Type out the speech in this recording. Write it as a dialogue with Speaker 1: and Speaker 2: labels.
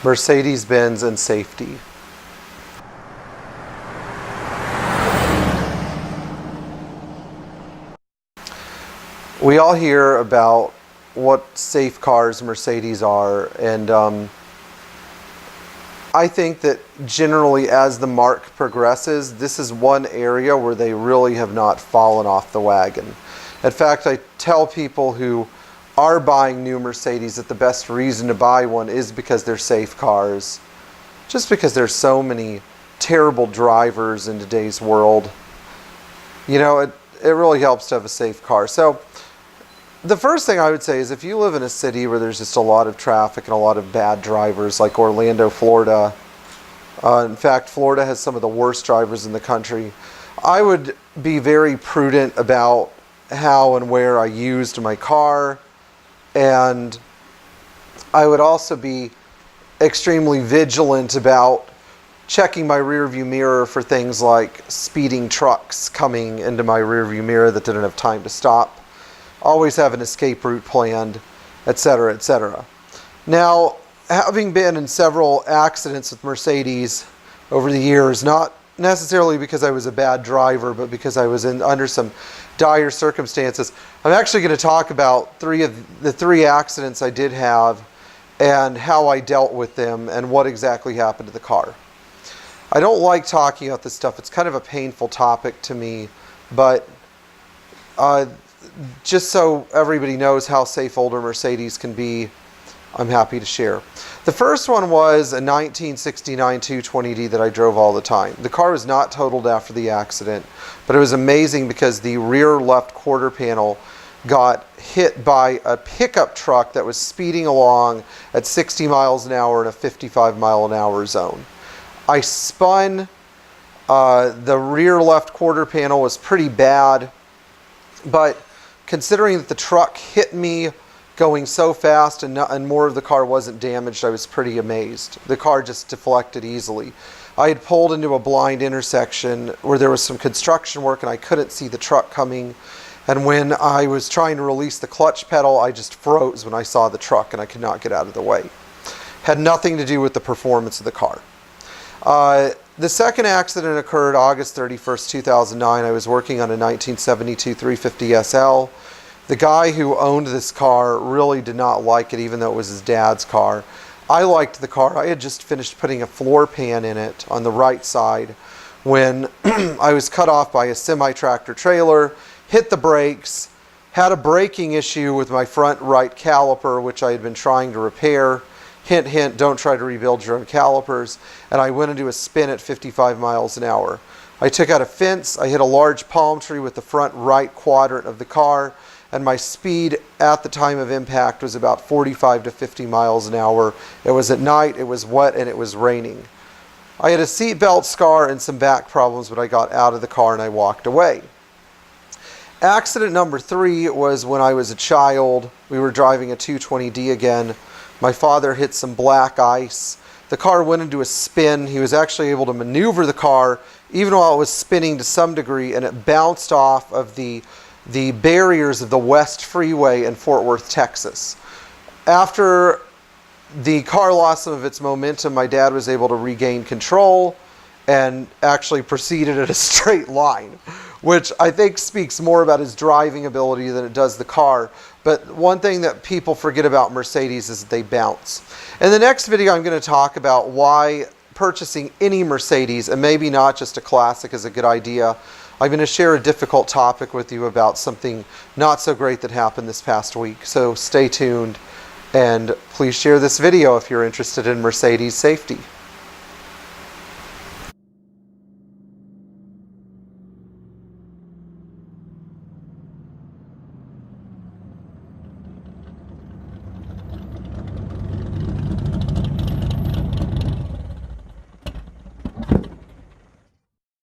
Speaker 1: Mercedes-Benz and safety. We all hear about what safe cars Mercedes are, and I think that generally as the marque progresses, this is one area where they really have not fallen off the wagon. In fact, I tell people who are buying new Mercedes that the best reason to buy one is because they're safe cars. Just because there's so many terrible drivers in today's world. You know, it really helps to have a safe car. So the first thing I would say is if you live in a city where there's just a lot of traffic and a lot of bad drivers, like Orlando, Florida. In fact, Florida has some of the worst drivers in the country. I would be very prudent about how and where I used my car, and I would also be extremely vigilant about checking my rearview mirror for things like speeding trucks coming into my rearview mirror that didn't have time to stop. Always have an escape route planned, etc., etc. Now, having been in several accidents with Mercedes over the years, not necessarily because I was a bad driver, but because I was under some dire circumstances, I'm actually going to talk about the three accidents I did have and how I dealt with them and what exactly happened to the car. I don't like talking about this stuff. It's kind of a painful topic to me, but just so everybody knows how safe older Mercedes can be, I'm happy to share. The first one was a 1969 220D that I drove all the time. The car was not totaled after the accident, but it was amazing because the rear left quarter panel got hit by a pickup truck that was speeding along at 60 miles an hour in a 55 mile an hour zone. I spun. The rear left quarter panel was pretty bad, but considering that the truck hit me going so fast and more of the car wasn't damaged, I was pretty amazed. The car just deflected easily. I had pulled into a blind intersection where there was some construction work and I couldn't see the truck coming. And when I was trying to release the clutch pedal, I just froze when I saw the truck and I could not get out of the way. Had nothing to do with the performance of the car. The second accident occurred August 31st, 2009. I was working on a 1972 350 SL. The guy who owned this car really did not like it, even though it was his dad's car. I liked the car. I had just finished putting a floor pan in it on the right side when I was cut off by a semi-tractor trailer, hit the brakes, had a braking issue with my front right caliper, which I had been trying to repair. Hint, hint, don't try to rebuild your own calipers. And I went into a spin at 55 miles an hour. I took out a fence. I hit a large palm tree with the front right quadrant of the car. And my speed at the time of impact was about 45 to 50 miles an hour. It was at night, it was wet, and it was raining. I had a seatbelt scar and some back problems, but I got out of the car and I walked away. Accident number 3 was when I was a child. We were driving a 220D again. My father hit some black ice. The car went into a spin. He was actually able to maneuver the car even while it was spinning to some degree, and it bounced off of the barriers of the West Freeway in Fort Worth, Texas. After the car lost some of its momentum, my dad was able to regain control and actually proceeded at a straight line, which I think speaks more about his driving ability than it does the car. But one thing that people forget about Mercedes is that they bounce. In the next video, I'm going to talk about why purchasing any Mercedes, and maybe not just a classic, is a good idea. I'm going to share a difficult topic with you about something not so great that happened this past week. So stay tuned, and please share this video if you're interested in Mercedes safety.